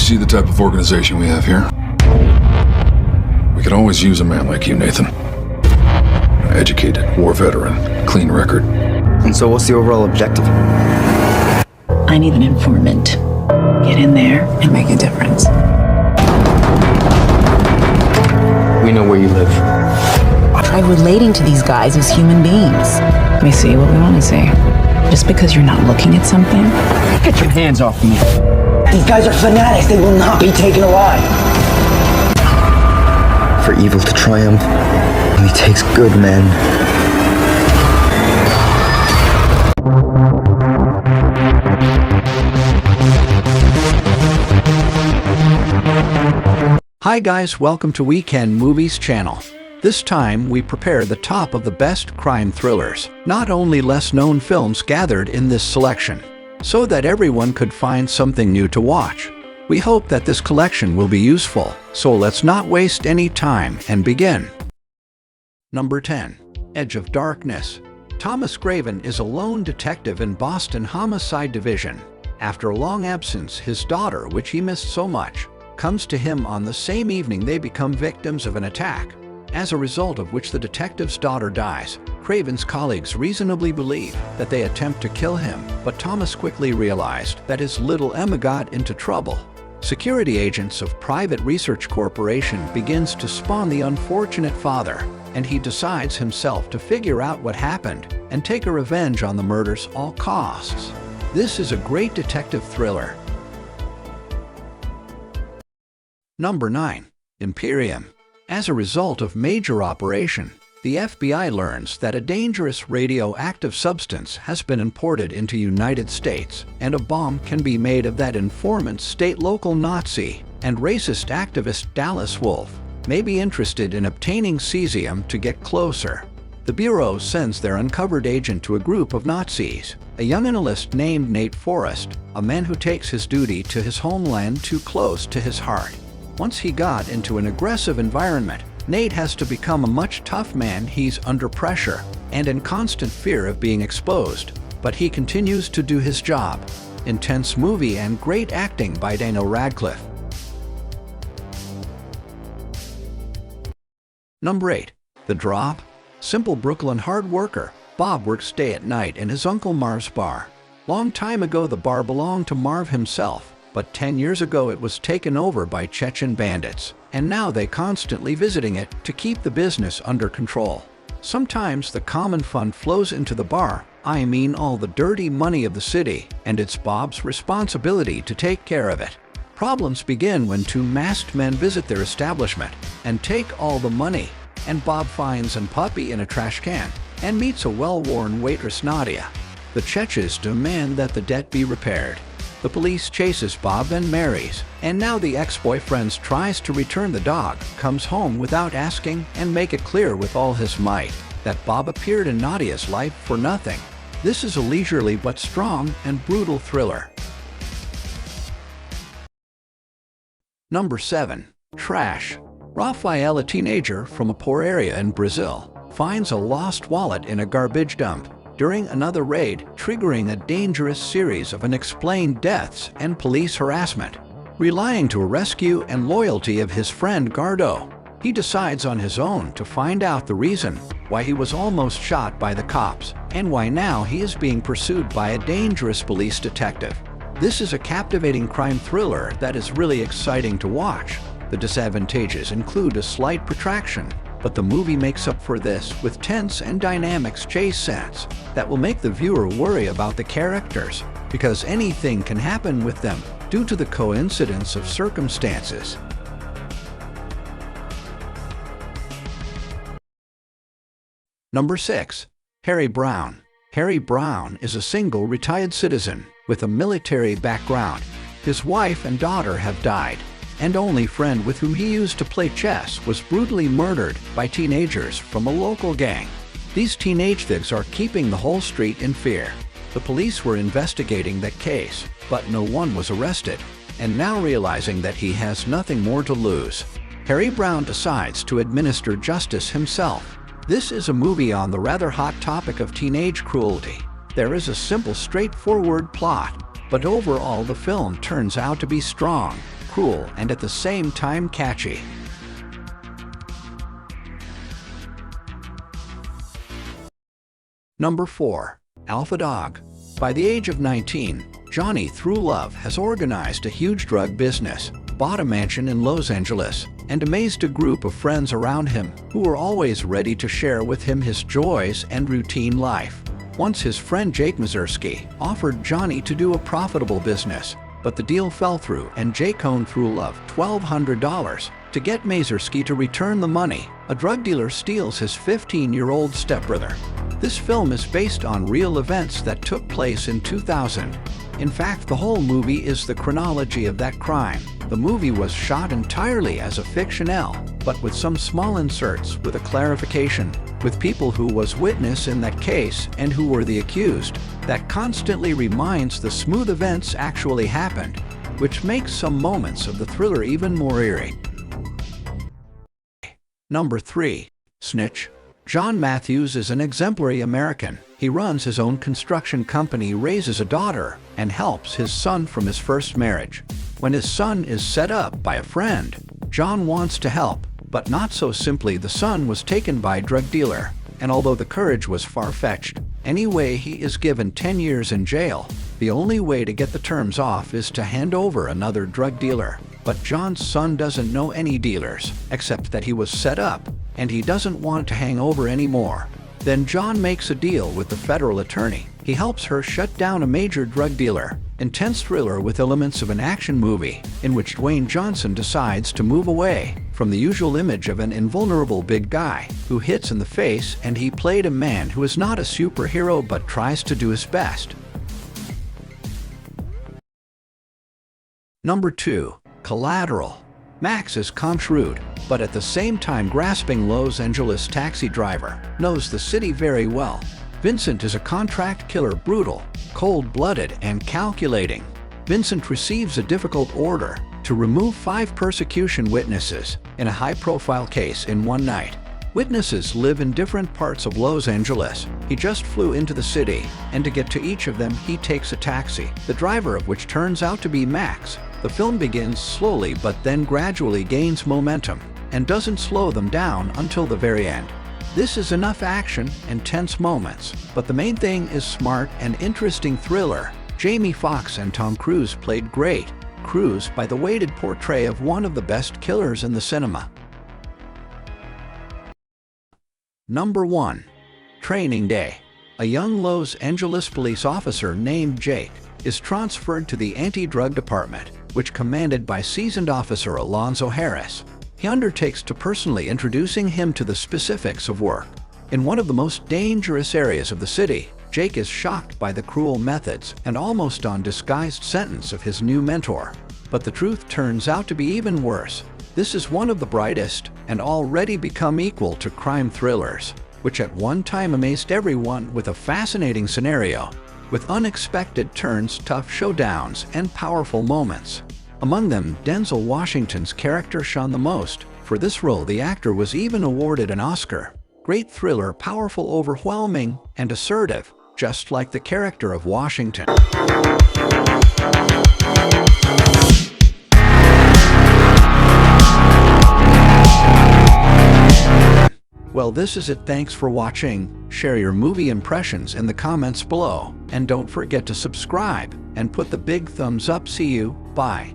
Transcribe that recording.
see the type of organization we have here? We could always use a man like you, Nathan. Educated, war veteran, clean record. And so what's the overall objective? I need an informant. Get in there and make a difference. We know where you live. Try relating to these guys as human beings. We see what we want to see. Just because you're not looking at something. Get your hands off me. These guys are fanatics. They will not be taken alive. For evil to triumph, it only takes good men. Hi guys, welcome to Weekend Movies channel. This time we prepare the top of the best crime thrillers, not only less-known films gathered in this selection, so that everyone could find something new to watch. We hope that this collection will be useful, so let's not waste any time and begin. Number 10. Edge of Darkness. Thomas Craven is a lone detective in Boston Homicide Division. After a long absence, his daughter, which he missed so much, comes to him on the same evening they become victims of an attack, as a result of which the detective's daughter dies. Craven's colleagues reasonably believe that they attempt to kill him, but Thomas quickly realized that his little Emma got into trouble. Security agents of Private Research Corporation begins to spawn the unfortunate father, and he decides himself to figure out what happened and take a revenge on the murders all costs. This is a great detective thriller. Number 9. Imperium. As a result of major operation, the FBI learns that a dangerous radioactive substance has been imported into United States, and a bomb can be made of that. Informant state-local Nazi and racist activist Dallas Wolf may be interested in obtaining cesium to get closer. The Bureau sends their uncovered agent to a group of Nazis, a young analyst named Nate Forrest, a man who takes his duty to his homeland too close to his heart. Once he got into an aggressive environment, Nate has to become a much tough man. He's under pressure and in constant fear of being exposed, but he continues to do his job. Intense movie and great acting by Daniel Radcliffe. Number 8. The Drop. Simple Brooklyn hard worker, Bob works day and night in his Uncle Marv's bar. Long time ago the bar belonged to Marv himself, but 10 years ago it was taken over by Chechen bandits, and now they constantly visiting it to keep the business under control. Sometimes the common fund flows into the bar, I mean all the dirty money of the city, and it's Bob's responsibility to take care of it. Problems begin when two masked men visit their establishment and take all the money, and Bob finds an puppy in a trash can and meets a well-worn waitress Nadia. The Chechens demand that the debt be repaired. The police chases Bob and Mary's, and now the ex-boyfriend tries to return the dog, comes home without asking, and make it clear with all his might that Bob appeared in Nadia's life for nothing. This is a leisurely but strong and brutal thriller. Number 7. Trash. Rafael, a teenager from a poor area in Brazil, finds a lost wallet in a garbage dump during another raid, triggering a dangerous series of unexplained deaths and police harassment. Relying to a rescue and loyalty of his friend Gardo, he decides on his own to find out the reason why he was almost shot by the cops and why now he is being pursued by a dangerous police detective. This is a captivating crime thriller that is really exciting to watch. The disadvantages include a slight protraction, but the movie makes up for this with tense and dynamic chase scenes that will make the viewer worry about the characters, because anything can happen with them due to the coincidence of circumstances. Number 6. Harry Brown. Harry Brown is a single retired citizen with a military background. His wife and daughter have died, and only friend with whom he used to play chess was brutally murdered by teenagers from a local gang. These teenage thugs are keeping the whole street in fear. The police were investigating that case, but no one was arrested, and now realizing that he has nothing more to lose, Harry Brown decides to administer justice himself. This is a movie on the rather hot topic of teenage cruelty. There is a simple, straightforward plot, but overall the film turns out to be strong, cruel and at the same time catchy. Number 4. Alpha Dog. By the age of 19, Johnny Throughlove has organized a huge drug business, bought a mansion in Los Angeles, and amazed a group of friends around him who were always ready to share with him his joys and routine life. Once his friend Jake Mazursky offered Johnny to do a profitable business, but the deal fell through and Jake owed Throughlove $1,200. To get Mazursky to return the money, a drug dealer steals his 15-year-old stepbrother. This film is based on real events that took place in 2000. In fact, the whole movie is the chronology of that crime. The movie was shot entirely as a fictionale, but with some small inserts with a clarification, with people who was witness in that case and who were the accused, that constantly reminds the smooth events actually happened, which makes some moments of the thriller even more eerie. Number 3. Snitch. John Matthews is an exemplary American. He runs his own construction company, raises a daughter, and helps his son from his first marriage. When his son is set up by a friend, John wants to help, but not so simply. The son was taken by a drug dealer, and although the courage was far-fetched, anyway, he is given 10 years in jail. The only way to get the terms off is to hand over another drug dealer. But John's son doesn't know any dealers, except that he was set up, and he doesn't want to hang over anymore. Then John makes a deal with the federal attorney. He helps her shut down a major drug dealer. Intense thriller with elements of an action movie, in which Dwayne Johnson decides to move away from the usual image of an invulnerable big guy who hits in the face, and he played a man who is not a superhero but tries to do his best. Number 2. Collateral. Max is shrewd, but at the same time grasping Los Angeles taxi driver, knows the city very well. Vincent is a contract killer, brutal, cold-blooded, and calculating. Vincent receives a difficult order to remove 5 persecution witnesses in a high-profile case in one night. Witnesses live in different parts of Los Angeles. He just flew into the city, and to get to each of them he takes a taxi, the driver of which turns out to be Max. The film begins slowly but then gradually gains momentum, and doesn't slow them down until the very end. This is enough action and tense moments, but the main thing is smart and interesting thriller. Jamie Foxx and Tom Cruise played great. Cruise by the weighted portray of one of the best killers in the cinema. Number 1. Training Day. A young Los Angeles police officer named Jake is transferred to the anti-drug department, which commanded by seasoned officer Alonzo Harris. He undertakes to personally introducing him to the specifics of work. In one of the most dangerous areas of the city, Jake is shocked by the cruel methods and almost undisguised sentence of his new mentor. But the truth turns out to be even worse. This is one of the brightest and already become equal to crime thrillers, which at one time amazed everyone with a fascinating scenario, with unexpected turns, tough showdowns, and powerful moments. Among them, Denzel Washington's character shone the most. For this role, the actor was even awarded an Oscar. Great thriller, powerful, overwhelming, and assertive, just like the character of Washington. Well, this is it. Thanks for watching. Share your movie impressions in the comments below. And don't forget to subscribe and put the big thumbs up. See you. Bye.